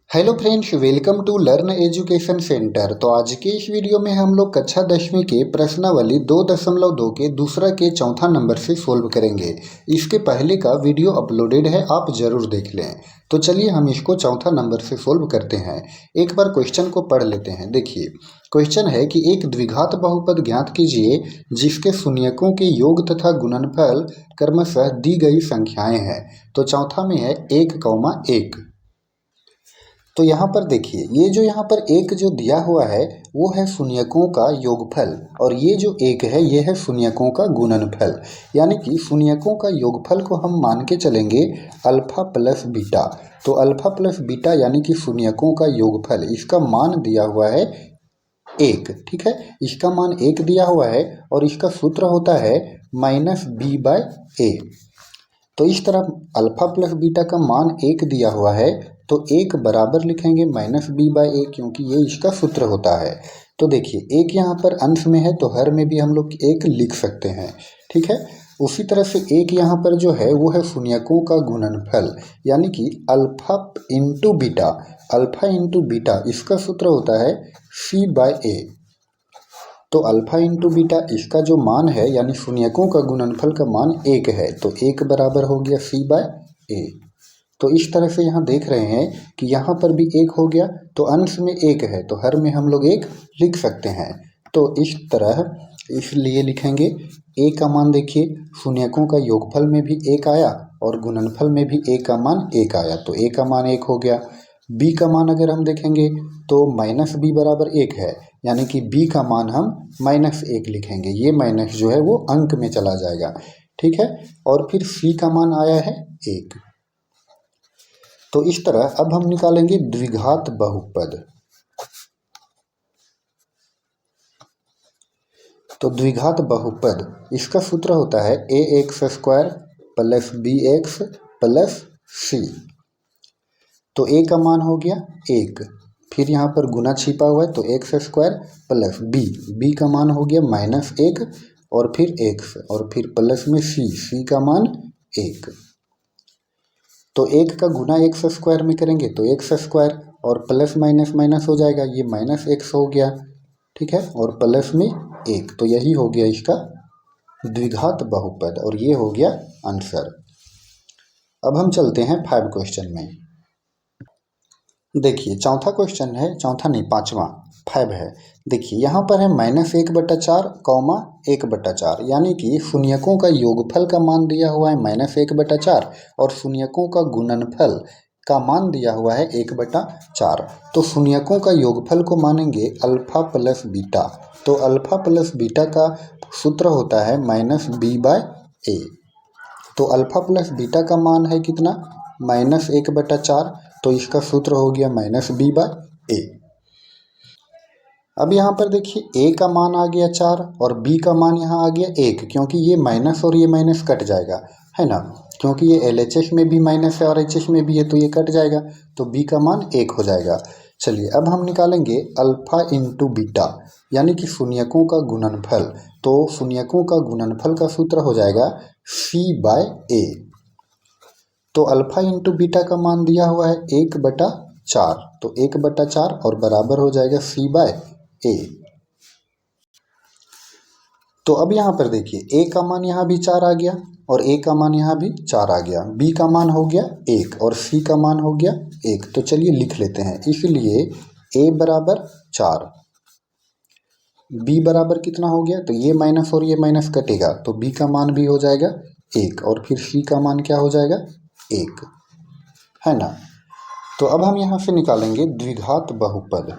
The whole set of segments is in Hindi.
Hello friends, welcome to learn education centre. तो आज के इस वीडियो में हम लोग कक्षा 10वीं के प्रश्नावली 2.2 के दूसरा के चौथा नंबर से सोल्व करेंगे। इसके पहले का वीडियो अपलोडेड है, आप जरूर देख लें। तो चलिए हम इसको चौथा नंबर से सोल्व करते हैं। एक बार क्वेश्चन को पढ़ लेते हैं। देखिए क्वेश्चन है कि एक द्विघात बहुपद ज्ञात कीजिए जिसके शून्यकों के योग तथा गुणनफल क्रमशः दी गई संख्याएं हैं। तो चौथा में है 1,1। तो यहाँ पर देखिए, ये जो यहाँ पर एक जो दिया हुआ है वो है शून्यकों का योगफल, और ये जो एक है ये है शून्यकों का गुणनफल। यानी कि शून्यकों का योगफल को हम मान के चलेंगे अल्फा प्लस बीटा। तो अल्फा प्लस बीटा यानी कि शून्यकों का योगफल, इसका मान दिया हुआ है 1। ठीक है, इसका मान 1 दिया हुआ है और इसका सूत्र होता है -b/a। तो इस तरह अल्फा प्लस बीटा का मान 1 दिया हुआ है तो 1 बराबर लिखेंगे -b/a, क्योंकि ये इसका सूत्र होता है। तो देखिए 1 यहाँ पर अंश में है तो हर में भी हम लोग 1 लिख सकते हैं। ठीक है, उसी तरह से 1 यहाँ पर जो है वो है शून्यकों का गुणनफल, यानी कि alpha into beta. Alpha into beta इसका सूत्र होता है c/a। तो अल्फा इंटू बीटा इसका जो मान है यानी शून्यकों का गुणनफल का मान 1 है, तो 1 बराबर हो गया c/a। तो इस तरह से यहाँ देख रहे हैं कि यहाँ पर भी 1 हो गया, तो अंश में 1 है तो हर में हम लोग 1 लिख सकते हैं। तो इस तरह इसलिए लिखेंगे a का मान, देखिए शून्यकों का योगफल में भी 1 आया और गुणनफल में भी a का मान 1 आया, तो a का मान 1 हो गया। b का मान अगर हम देखेंगे तो -b बराबर 1 है, यानी कि b का मान हम -1 लिखेंगे। ये माइनस जो है वो अंक में चला जाएगा। ठीक है, और फिर c का मान आया है 1। तो इस तरह अब हम निकालेंगे द्विघात बहुपद। तो द्विघात बहुपद इसका सूत्र होता है ax² plus bx plus c। तो a का मान हो गया 1, फिर यहाँ पर गुना छिपा हुआ है तो x² प्लस b का मान हो गया -1 और फिर x और फिर प्लस में c का मान 1। तो 1 का गुना x² में करेंगे तो x² और प्लस माइनस माइनस हो जाएगा, ये -x हो गया। ठीक है, और प्लस में 1, तो यही हो गया इसका द्विघात बहुपद और ये हो गया आंसर। अब हम चलते हैं 5 क्वेश्चन में। देखिए चौथा क्वेश्चन है, चौथा नहीं पांचवा 5 है। देखिए यहाँ पर है -1/4, 1/4, यानी कि शून्यकों का योगफल का मान दिया हुआ है -1/4 और शून्यकों का गुणनफल का मान दिया हुआ है 1/4। तो शून्यकों का योगफल को मानेंगे अल्फा प्लस बीटा। तो अल्फा प्लस बीटा का सूत्र होता है -b/a। तो अल्फा प्लस बीटा का मान है कितना, -1/4, तो इसका सूत्र हो गया -b/a। अब यहाँ पर देखिए a का मान आ गया 4 और b का मान यहाँ आ गया 1, क्योंकि ये माइनस और ये माइनस कट जाएगा, है ना, क्योंकि ये LHS में भी माइनस है और HS में भी है तो ये कट जाएगा, तो b का मान 1 हो जाएगा। चलिए अब हम निकालेंगे अल्फा इंटू बीटा, यानी कि शून्यकों का गुणनफल। तो शून्यकों का गुणनफल का सूत्र हो जाएगा c/a। तो अल्फा इंटू बीटा का मान दिया हुआ है 1/4, तो 1/4 और बराबर हो जाएगा c/a। तो अब यहाँ पर देखिए a का मान यहाँ भी 4 आ गया और a का मान यहाँ भी 4 आ गया, b का मान हो गया 1 और c का मान हो गया 1। तो चलिए लिख लेते हैं, इसलिए a बराबर 4, b बराबर कितना हो गया, तो ये माइनस और ये माइनस कटेगा तो b का मान भी हो जाएगा 1 और फिर c का मान क्या हो जाएगा 1, है ना। तो अब हम यहाँ से निकालेंगे द्विघात बहुपद।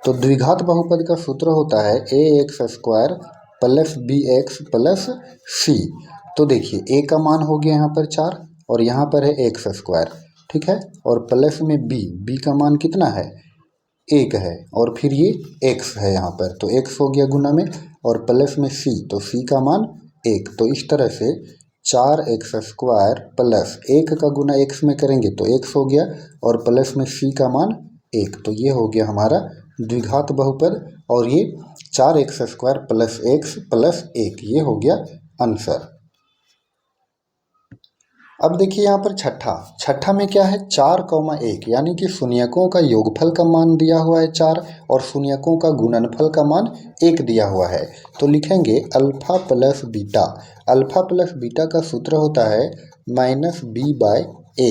तो द्विघात बहुपद का सूत्र होता है ax² plus bx plus c। तो देखिए a का मान हो गया यहाँ पर 4 और यहाँ पर है x², ठीक है, और प्लस में b का मान कितना है 1 है और फिर ये x है यहाँ पर, तो x हो गया गुना में और प्लस में c, तो c का मान 1। तो इस तरह से 4x² प्लस 1 का गुना x में करेंगे तो x हो गया और प्लस में c का मान 1, तो ये हो गया हमारा द्विघात बहुपद और ये 4x² प्लस x प्लस 1, ये हो गया आंसर। अब देखिए यहाँ पर छठा में क्या है 4,1 यानी कि शून्यकों का योगफल का मान दिया हुआ है 4 और शून्यकों का गुणनफल का मान 1 दिया हुआ है। तो लिखेंगे alpha plus beta. Alpha plus beta का सूत्र होता है -b/a।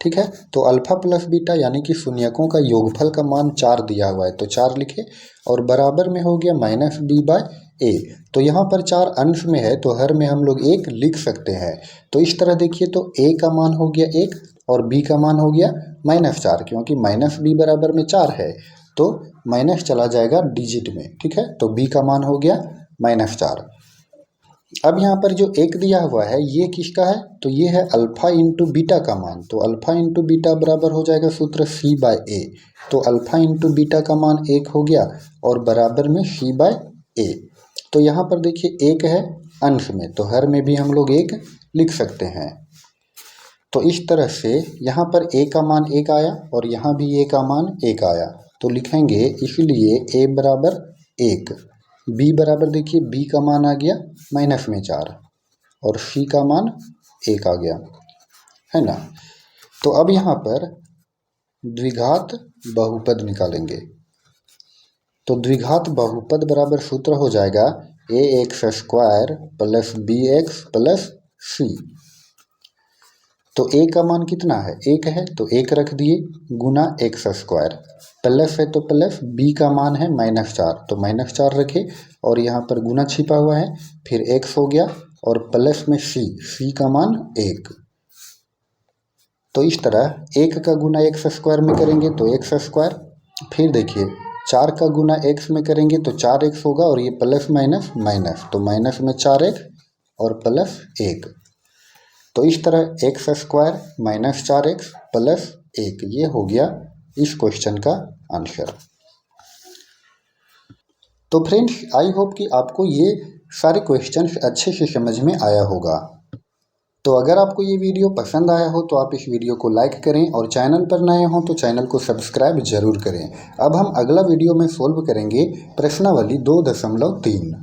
ठीक है, तो अल्फ़ा प्लस बीटा यानी कि शून्यकों का योगफल का मान 4 दिया हुआ है तो 4 लिखे और बराबर में हो गया -b/a। तो यहाँ पर 4 अंश में है तो हर में हम लोग 1 लिख सकते हैं। तो इस तरह देखिए तो a का मान हो गया 1 और b का मान हो गया -4, क्योंकि -b बराबर में 4 है तो माइनस चला जाएगा डिजिट में। ठीक है, तो b का मान हो गया -4। अब यहाँ पर जो 1 दिया हुआ है ये किसका है, तो ये है अल्फ़ा इंटू बीटा का मान। तो अल्फ़ा इंटू बीटा बराबर हो जाएगा सूत्र c/a। तो अल्फ़ा इंटू बीटा का मान 1 हो गया और बराबर में c/a। तो यहाँ पर देखिए 1 है अंश में तो हर में भी हम लोग 1 लिख सकते हैं। तो इस तरह से यहाँ पर a का मान 1 आया और यहाँ भी a का मान 1 आया तो लिखेंगे इसलिए a बराबर 1। b बराबर देखिए b का मान आ गया -4 और c का मान 1 आ गया, है ना। तो अब यहाँ पर द्विघात बहुपद निकालेंगे। तो द्विघात बहुपद बराबर सूत्र हो जाएगा ax² plus bx plus c। तो a का मान कितना है 1 है तो 1 रख दिए गुना x² प्लस है तो प्लस b का मान है -4 तो -4 रखे और यहाँ पर गुना छिपा हुआ है फिर x हो गया और प्लस में c का मान 1। तो इस तरह 1 का गुना x² में करेंगे तो x², फिर देखिए 4 का गुना x में करेंगे तो 4x होगा और ये प्लस माइनस माइनस तो माइनस में 4x और प्लस 1। तो इस तरह x² -4x प्लस 1 ये हो गया इस क्वेश्चन का आंसर। तो फ्रेंड्स आई होप कि आपको ये सारे क्वेश्चंस अच्छे से समझ में आया होगा। तो अगर आपको ये वीडियो पसंद आया हो तो आप इस वीडियो को लाइक करें और चैनल पर नए हों तो चैनल को सब्सक्राइब जरूर करें। अब हम अगला वीडियो में सोल्व करेंगे प्रश्नावली 2.3।